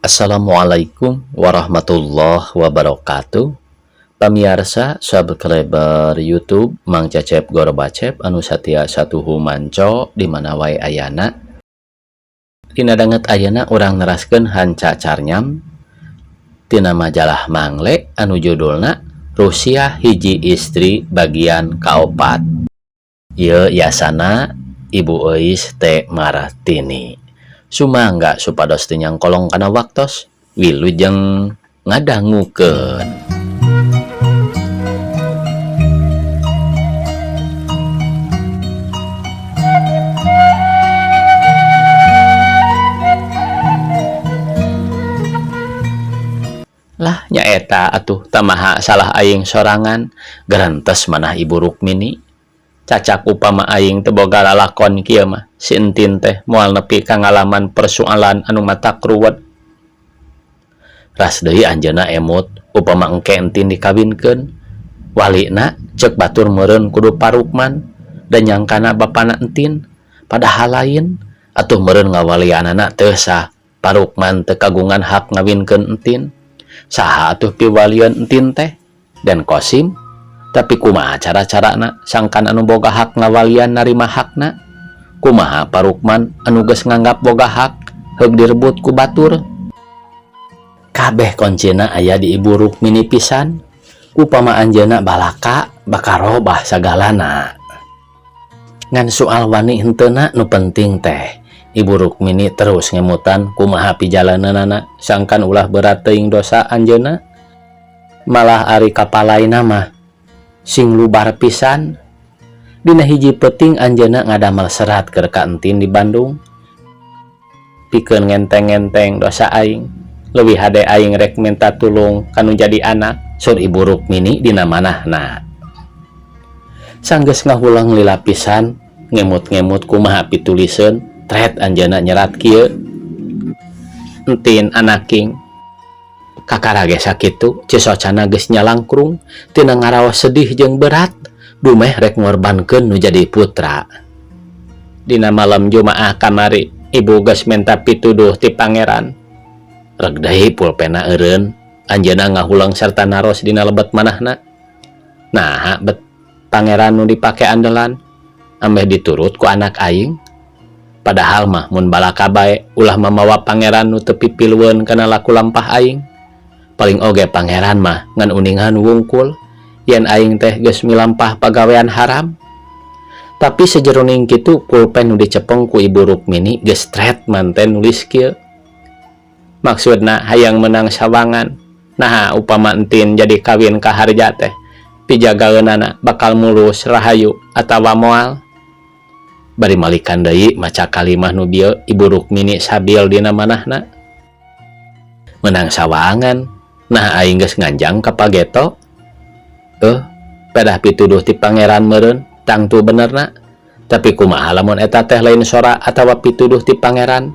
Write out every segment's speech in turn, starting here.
Assalamualaikum warahmatullahi wabarakatuh. Pamirsa subscriber YouTube Mang Cecep Gorbacep anu satia satuhu manco di mana wae ayana. Dina danget ayana urang neraskeun hanca carnyam tina majalah Mangle anu judulna Rusia hiji istri bagian kaopat. Ieu yasana Ibu Eis T. Martini. Sumangga supados teu nyangkolong kana waktos wilujeng ngadangukeun. Lah nyaeta atuh tamaha salah aing sorangan gerentes manah Ibu Rukmini. Cacak upama aing teu boga lalakon kieu mah si entin teh moal nepi ka ngalaman persoalan anu matak ruwet. Ras deui anjeunna emut upama engke entin dikawinkeun walina ceuk batur meureun kudu Parukman dan nyangkana bapana entin padahal lain atuh meureun ngawalianana teu sah Parukman teu kagungan hak ngawinkeun entin. Saha atuh piwalian entin teh dan Kosim tapi kumaha cara-carana sangkan anu boga hak ngawalian narima hakna? Kumaha Parukman anu geus nganggap boga hak heug direbut ku batur? Kabeh koncina aya di Ibu Rukmini pisan. Upama anjeunna balaka bakal robah sagalana. Ngan soal wani henteuna nu penting teh Ibu Rukmini terus ngemutan kumaha pijalananana sangkan ulah berat teuing dosa anjeunna. Malah ari kapalaina mah sing lubar pisan. Dina hiji peuting anjeunna ngadamel serat keur ka entin di Bandung. Pikeun ngenteng-ngenteng dosa aing, leuwih hade aing rek minta tulung kanu jadi anak sur Ibu Rukmini dina manahna. Sanggeus ngahulang lila pisan, ngemut-ngemut kumaha pituliseun, tret anjeunna nyerat kieu. Entin anaking kakarage sakitu cisocana geus nyalangkrung tina ngaraos sedih jeung berat dumeh rek ngorbankeun nu jadi putra. Dina malam Jumaah kamari ibu geus minta pituduh ti pangeran. Reg deui pulpena eureun anjeunna ngahulang sarta naros dina lebet manahna. Naha bet pangeran nu dipake andelan ambeh diturut ku anak aing. Padahal mah mun balaka bae ulah mamawa pangeran nu teu pipileueun kana laku lampah aing. Paling oge pangeran mah ngan uningan wungkul yen aing teh geus milampah pagawean haram. Tapi sajeroning kitu pulpen nu dicepeng ku Ibu Rukmini geus tret manten nulis kieu. Maksudna hayang menang sawangan. Nah upama entin jadi kawin ka harja teh pijagaeunana bakal mulus rahayu atawa moal. Bari malikan deui maca kalimah nu bieu Ibu Rukmini sabil dina manahna. Menang sawangan. Nah aing geus nganjang ka Pageto. Pedah pituduh ti pangeran meureun tangtu benerna. Tapi kumaha lamun eta teh lain sora atawa pituduh ti pangeran?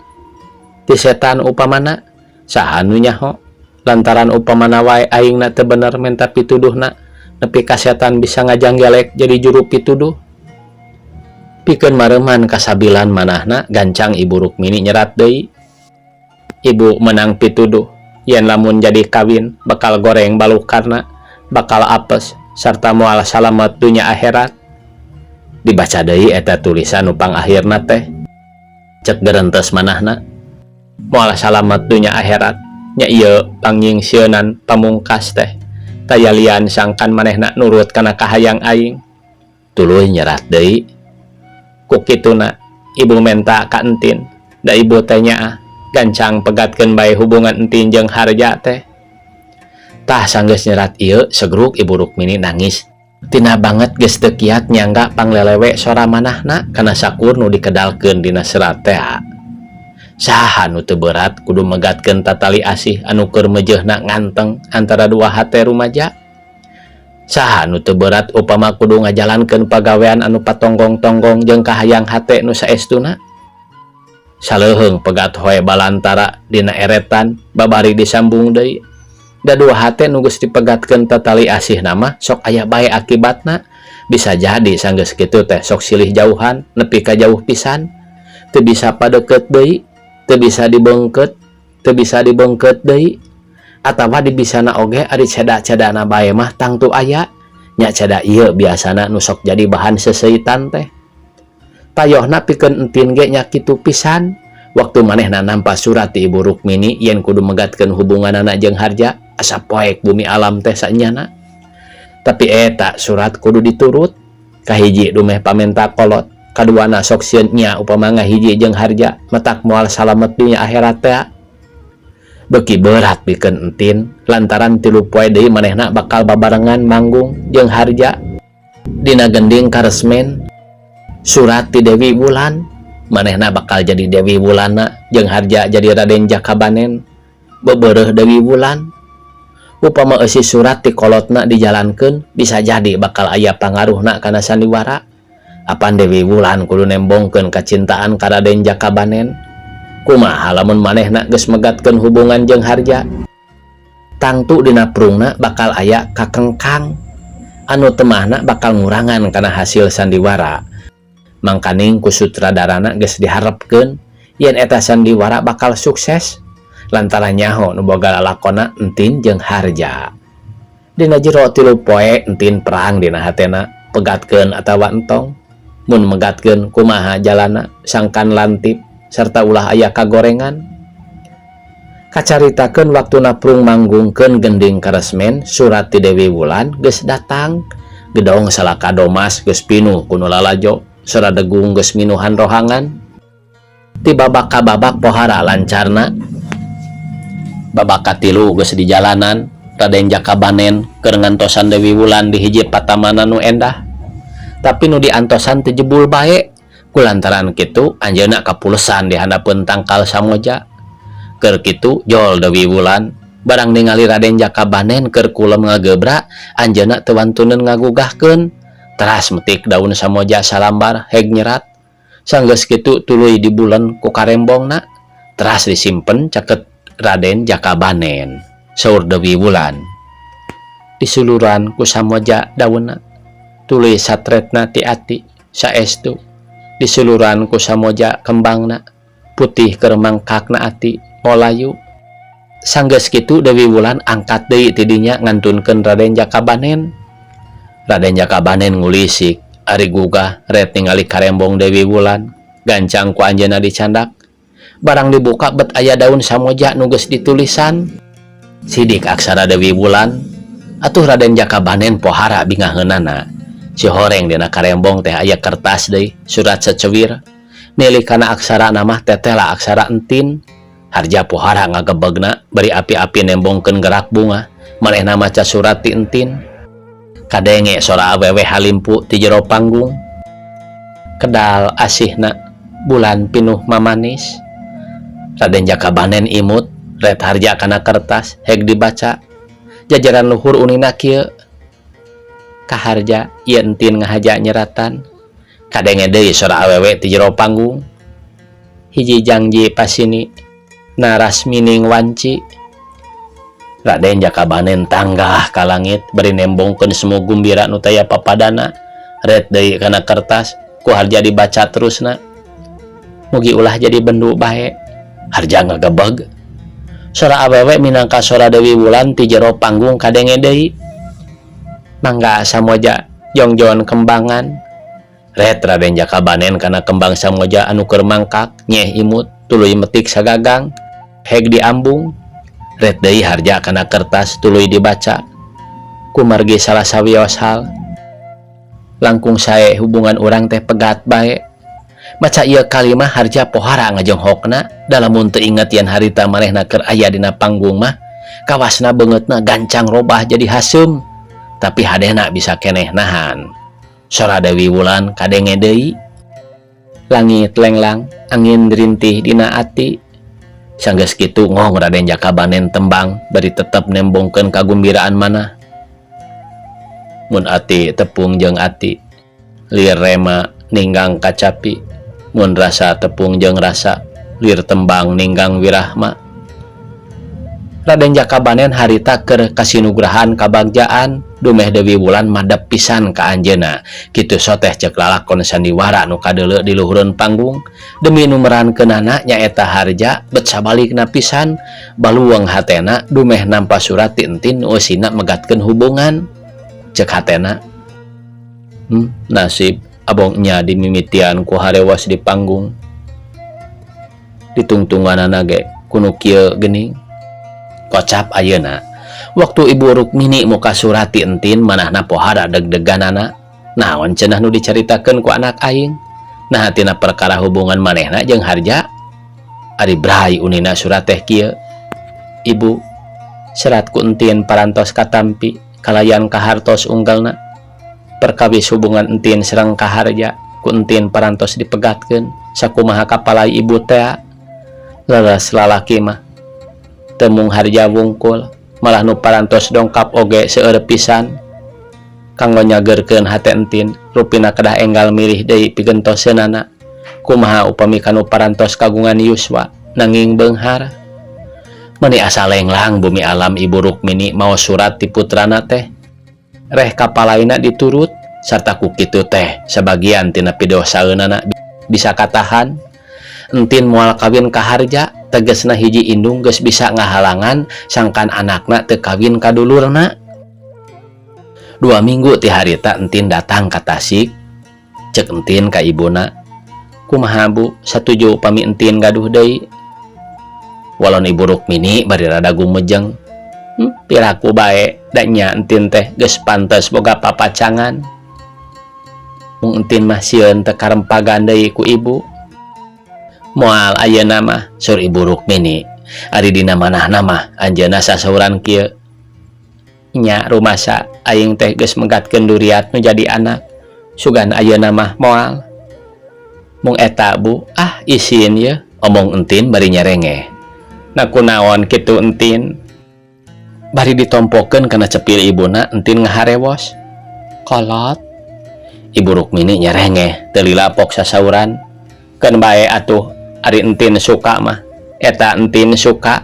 Ti setan upamana? Saha nu nyaho? Lantaran upamana wae aingna teu bener menta pituduhna, nepi ka setan bisa ngajanggelek jadi juru pituduh. Pikeun mareuman kasabilan manahna gancang Ibu Rukmini nyerat deui. Ibu menang pituduh yen lamun jadi kawin bakal goreng balukarna, bakal apes sarta moal salamet dunya akhirat. Dibaca deui eta tulisan nu pangakhirna teh. Cek gerentes manahna. Moal salamet dunya akhirat nya ieu pangyingsieunan pamungkas teh. Taya lian sangkan manehna nurut kana kahayang aing. Tuluy nyerat deui. Ku kituna ibu menta ka entin da ibu teh nyaah gancang pegatkeun bae hubungan entin jeung harja teh. Tah sanggeus nyerat ieu segruk Ibu Rukmini nangis. Tina banget geus teu kiat nyangga panglelewe sora manahna kana sakur nu dikedalkeun dina serat teh. Saha nu teu berat kudu megatkeun tatali asih anu keur meujeuhna nganteng antara dua hate rumaja. Saha nu teu berat upama kudu ngajalankeun pagawean anu patonggong-tonggong jeung kahayang hate nu saestuna. Saleuheung pegat hoe balantara dina eretan babari disambung deui. Da dua hate nu geus dipegatkeun tatali asih nama sok aya bae akibatna. Bisa jadi sanggeus kitu teh sok silih jauhan nepi ka jauh pisan. Teu bisa padeukeut deui, teu bisa dibengkeut, teu bisa dibengket deui atawa dibisana oge ari cedak-cedakna bae mah tangtu aya nya cedak ieu biasana nu sok jadi bahan seseitan teh. Tayohna pikeun entin ge nya kitu pisan waktu manehna nampa surat ti Ibu Rukmini yen kudu megatkeun hubunganana jeung Harja asa poek bumi alam teh saenyana. Tapi eta surat kudu diturut, kahiji dumeh pamenta kolot, kaduana sok sieun nya upama ngahiji jeung Harja metak moal salamet dunya akhirat teh. Beuki berat pikeun entin lantaran 3 poe deui manehna bakal babarengan manggung jeung Harja dina gending karesmen surat ti Dewi Wulan. Manehna bakal jadi Dewi Wulana jeung Harja jadi Raden Jakabanen. Bebeureuh Dewi Wulan upama eusi surat ti kolotna dijalankeun bisa jadi bakal aya pangaruhna kana sandiwara. Apan Dewi Wulan kudu nembongkeun kacintaan ka Raden Jakabanen. Kumaha lamun manehna geus megatkeun hubungan jeung Harja? Tangtu dina prungna bakal aya kakengkang anu temahna bakal ngurangan kana hasil sandiwara. Mangkaning ku sutradarana geus diharepkeun yen eta sandiwara bakal sukses lantaran nyaho nu boga lalakonna entin jeung Harja. Dina jero 3 poe entin perang dina hatena pegatkeun atawa entong. Mun megatkeun kumaha jalana sangkan lantip serta ulah aya kagorengan. Kacaritakeun waktuna prung manggungkeun gending karesmen surat ti Dewi Wulan geus datang. Gedong salaka domas geus pinuh ku nu lalajo, saradegung geus minuhan rohangan. Ti babak ka babak pohara lancarna. Babak katilu geus di jalanan, Raden Jakabanen keur ngantosan Dewi Wulan di hiji patamana nu endah. Tapi nu diantosan teu jebul bae. Kulantaran kitu anjeunna kapulesan di handapeun tangkal Samoja. Keur kitu jol Dewi Wulan barang ningali Raden Jakabanen keur kulem ngagebra, anjeunna teu wantuneun ngagugahkeun. Teras metik daun Samoja salambar heg nyerat. Sanggeus kitu tuluy dibulen ku karembongna, teras disimpen caket Raden Jakabanen. Saur Dewi Wulan. Disuluran ku Samoja daunna, tuluy satretna ti ati saestu. Disuluran ku Samoja kembangna, putih keur mangkakna ati molayu. Sanggeus kitu Dewi Wulan angkat deui ti dinya ngantunkeun Raden Jakabanen. Raden Jakabanen ngulisik ari gugah ret ningali karembong Dewi Wulan gancang ku anjeunna dicandak. Barang dibuka bet aya daun Samoja nu geus ditulisan. Sidik aksara Dewi Wulan, atuh Raden Jakabanen pohara bingaheunana. Si horeng dina karembong teh aya kertas deui, surat secewir. Nili kana aksara namah tetela aksara entin. Harja pohara ngagebegna bari api-api nembongkeun gerak bunga. Manehna maca surat ti entin. Kadenge sora awewe halimpu ti jero panggung. Kedal asihna bulan pinuh mamanis. Raden Jakabanen imut ret Harja kana kertas heg dibaca. Jajaran luhur unina kieu. Ka Harja ieu entin ngahaja nyeratan. Kadenge deui sora awewe ti jero panggung. Hiji janji pasini narasmining wanci. Raden Jakabanen tanggah ka langit bari nembongkeun semu gumbira nu taya papadana. Ret deui kana kertas ku Harja dibaca terusna. Mugi ulah jadi bendu bae. Harja ngagebeg. Sora awewe minangka sora Dewi Wulan ti jero panggung kadenge deui. Mangga Samoja jongjon kembangan. Ret Raden Jakabanen kana kembang Samoja anu keur mangkak nyeh imut tuluy metik sagagang heg diambung. Ret deui Harja kana kertas tuluy dibaca. Kumargi salah sawios hal. Langkung sae hubungan urang teh pegat bae. Maca ieu kalimah Harja pohara ngajenghokna dalamun teu inget yen harita manehna keur aya dina panggung mah kawasna beungeutna gancang robah jadi haseum. Tapi hadena bisa keneh nahan. Sora Dewi Wulan kadenge deui. Langit lenglang, angin rintih dina ati. Sanggeus kitu ngong Raden Jakabanen tembang bari tetep nembongkeun kagumbiraan manah. Mun ati tepung jeung ati, lir rema ninggang kacapi. Mun rasa tepung jeung rasa, lir tembang ninggang wirahma. Raden Jakabanen harita keur kasinugrahan kabagjaan dumeh Dewi Wulan madep pisan ka anjeunna. Kitu soteh ceuk lalakon sandiwara nu kadeuleu di luhureun panggung demi numerankeunana nyaeta harja bet sabalikna pisan baluang hatena dumeh nampa surat ti entin nu eusina megatkeun hubungan. Ceuk hatena, nasib abong nya dimimitian ku harewas di panggung. Ditungtunganana ge kudu kieu geuning. Kocap ayeuna waktu Ibu Rukmini muka surati entin manahna pohara deg-deganana naon cenah nu dicaritakeun ku anak aing nah tina perkara hubungan manehna jeung harja. Ari brai unina surat teh kieu, Ibu, serat ku entin parantos katampi kalayan kahartos unggalna perkawis hubungan entin sareng kaharja ku entin parantos dipegatkeun sakumaha kapalai Ibu teh. Leres lalaki mah temung harja wungkul malah nu parantos dongkap oge seueur pisan kanggo nyageurkeun hate entin rupina kedah enggal milih deui pigentoseunana kumaha upami kanu parantos kagungan yuswa nanging beunghar. Meni asa lenglang bumi alam Ibu Rukmini maos surat ti putrana teh reh kapalaina diturut sarta ku kitu teh sebagian tina pidosaeunana bisa katahan entin moal kawin ka harja tegesna hiji indung geus bisa ngahalangan sangkan anakna teu kawin ka dulurna. 2 minggu ti harita entin datang ka Tasik. Ceuk entin ka ibuna, kumaha Bu, satuju upami entin gaduh deui? Walon Ibu Rukmini bari rada gumejeng. Piraku bae da nya entin teh geus pantes boga papacangan. Mung entin mah sieun teu karempagan deui ku Ibu. Moal ayeuna mah sur Ibu Rukmini ari dina manahna mah anjeunna sasauran kieu, nya rumasa aing teh geus megatkeun duriat nu jadi anak sugan ayeuna mah moal. Mung eta Bu, isin ye, omong entin bari nyerengeh. Na kunaon kitu entin? Bari ditompokeun kana cepil ibuna entin ngaharewos. Kolot. Ibu Rukmini nyerengeh teu lilapok sasauran. Keun bae atuh ari entin suka mah eta entin suka.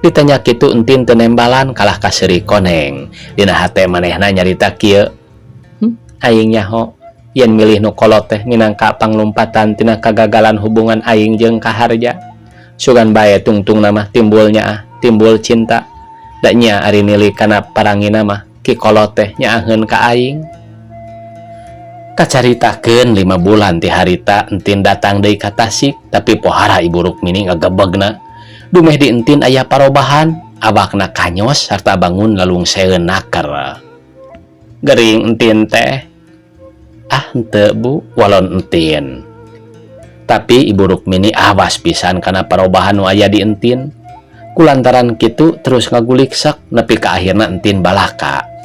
Ditanya kitu entin teu nembalan kalah ka seuri koneng dina hate manehna nyarita kieu, aing nyaho yen milih nu kolot teh minangka panglumpatan tina kagagalan hubungan aing jeung kaharja sugan bae tungtungna mah timbul cinta da nya ari nilih kana parangina mah ki kolot teh nyaaheun ka aing. Kacaritakeun 5 bulan ti harita entin datang deui ka Tasik tapi pohara Ibu Rukmini ngagebegna dumeh di entin aya parobahan awakna kanyos sarta bangun lalungseun naker. Gering entin teh, henteu Bu, walon entin. Tapi Ibu Rukmini awas pisan kana parobahan nu aya di entin. Kulantaran kitu terus ngaguliksek nepi ka akhirna entin balaka.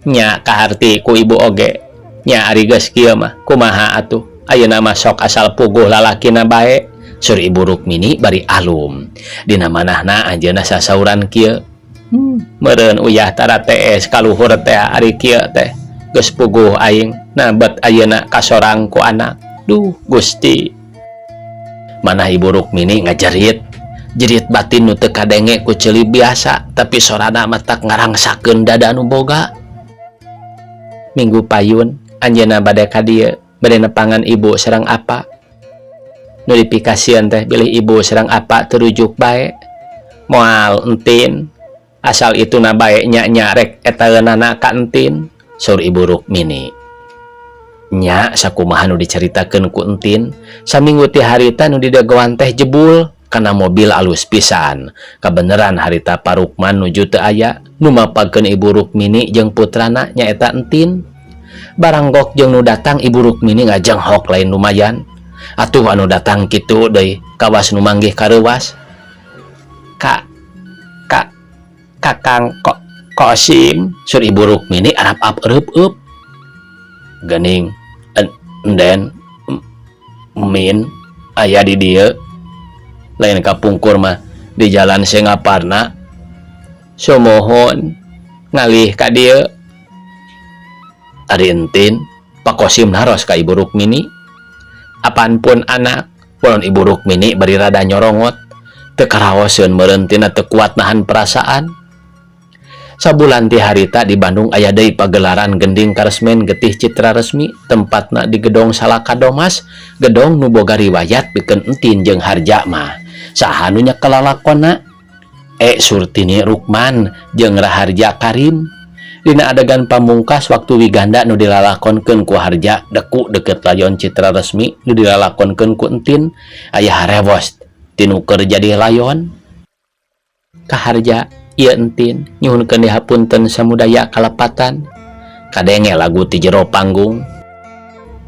Nya kaharti ku Ibu oge, nya ari geus kieu mah kumaha atuh ayeuna mah sok asal puguh lalakina bae. Sur Ibu Rukmini bari alum dina manahna anjeunna sasauran kieu, meureun uyah tara TS kaluhur teh ari kieu teh geus puguh aing nabet ayeuna kasorang ku anak. Duh Gusti. Manah Ibu Rukmini ngajerit jerit batin nu teu kadenge ku ceuli biasa tapi sorana mah tak ngarangsakeun dada nu boga. Minggu payun anjeunna bade ka dieu bade nepangan Ibu sareng apa nu dipikasieun teh bilih Ibu sareng apa terujuk bae moal entin asal ituna bae nya rek eta eunana ka entin. Sur Ibu Rukmini, nya sakumaha nu dicaritakeun ku entin saminggu ti harita nu didagoan teh jebul kana mobil alus pisan. Kabeneran harita parukman nuju teu aya nu mapagkeun Ibu Rukmini jeung putrana nyaeta entin. Barang gok jeung nu datang Ibu Rukmini ngajenghok lain lumayan. Atuh anu datang kitu deui kawas nu manggih kareuwas. Kakang Kosim, sur Ibu Rukmini arap eup. Geuning enden min aya di dieu lain kapungkur mah di jalan Singaparna. Sumohon ngalih ka dieu. Ari entin Pak Kosim naros ka Ibu Rukmini. Apaan pun anak, walon Ibu Rukmini bari rada nyorongot. teu karaoseun meureun tina teu kuat nahan perasaan. Sabulan ti harita di Bandung aya deui pagelaran gending karesmen getih citra resmi, tempatna di Gedong Salaka Domas, gedong nu boga riwayat pikeun entin jeung harja mah saha nu nyekel lalakonna Surtini Rukman jeung Raharja Karim. Dina adegan pamungkas waktu Wiganda nu dilalakonkeun ku Harja deku deket layon citra resmi nu dilalakonkeun ku entin, aya harewos tinu keur jadi layon. Ka Harja, ieu entin nyuhunkeun dihapunten samudaya kalepatan. Kadenge lagu ti jero panggung.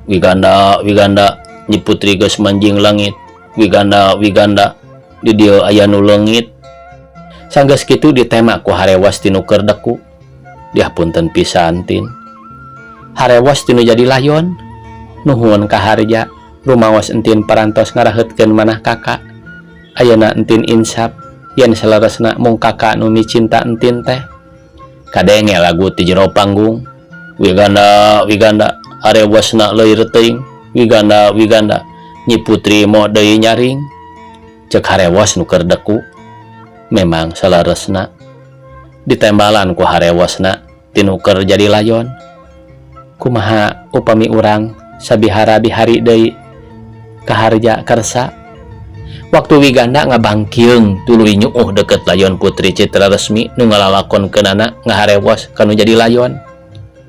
Wiganda, Wiganda, Nyi Putri geus manjing langit. Wiganda, Wiganda, di dieu aya nu leungit. Sanggeus kitu ditema ku harewas tinu keur deku. Dihapunten pisan tin. Harewas tinu jadi layon. Nuhun ka Harja, rumaos entin parantos ngaraheutkeun manah kakak. Ayeuna entin insap yen saleresna mung kakak nu micinta entin teh. Kadenge lagu ti jero panggung. Wiganda, Wiganda, harewasna leuwih teuing. Wiganda, Wiganda, Nyi Putri moal deui nyaring. Ceuk harewas nu keur deku. Memang saleresna ditembalan ku harewasna tinu keur jadi layon. Kumaha upami urang sabihara bihari deui ka Harja karsa. Waktu Wiganda ngabangkieung tuluy nyuuh deket layon Putri Citra Resmi nu ngalalakonkeunana ngaharewas kanu jadi layon.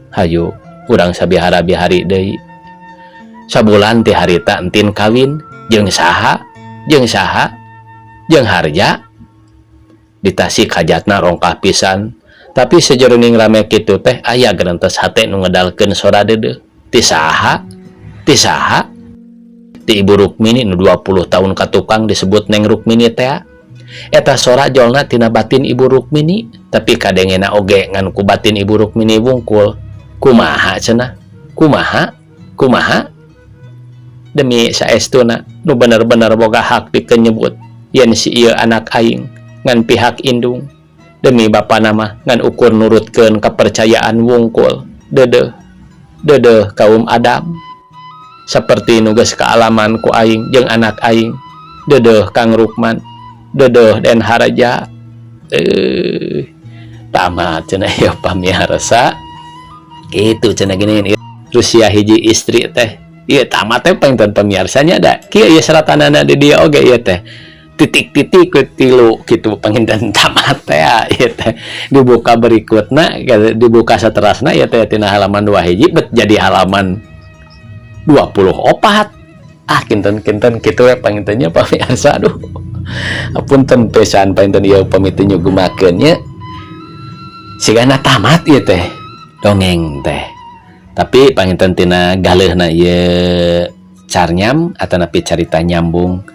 Hayu urang sabihara bihari deui. Sabulan ti harita entin kawin jeung saha? Jeung saha? Jeung Harja. Di Tasik hajatna rongkah pisan, tapi sajroning rame kitu teh aya gerantos hate nu ngedalkeun sora deudeuh. Ti saha? Ti saha? Ti Ibu Rukmini nu 20 tahun katukang disebut Neng Rukmini teh. Eta sora jolna tina batin Ibu Rukmini, tapi kadengena oge ngan ku batin Ibu Rukmini wungkul. Kumaha cenah? Kumaha? Kumaha? Demi saestuna nu bener-bener boga hak pikeun nyebut yen si ieu anak aing ngan pihak indung. Demi bapa nama ngan ukur nurutkeun kepercayaan wungkul. Deudeuh kaum Adam. Saperti nu geus kaalaman ku aing jeung anak aing. Deudeuh Kang Rukman. Deudeuh Den Harja. Tamat cenah ya pamirsa. Kitu cenah gini Rusia hiji istri teh. Ieu tamat teh panginten pamirsanya da. Kieu ieu seratanana di dieu oge ieu teh. Titik-titik ke tilu gitu panginten tamat teh ieu teh dibuka berikutna dibuka saterasna ieu teh tina halaman 2 hiji bet jadi halaman 24. Kinten-kinten kitu we pangintennya pamirsa. Aduh apunten pisan panginten ieu pamiti nyugumakeun nya sigana tamat ieu teh dongeng teh. Tapi panginten tina galeuhna ieu carnyam atanapi carita nyambung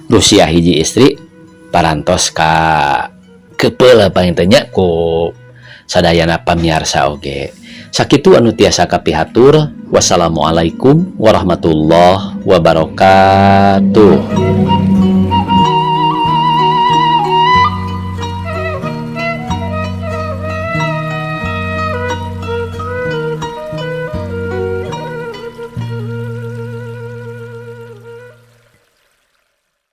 Rusia hiji istri parantos ka kepeul pangintennya ku sadayana pamirsa oge. Sakitu anu tiasa kapihatur. Wassalamualaikum warahmatullahi wabarakatuh.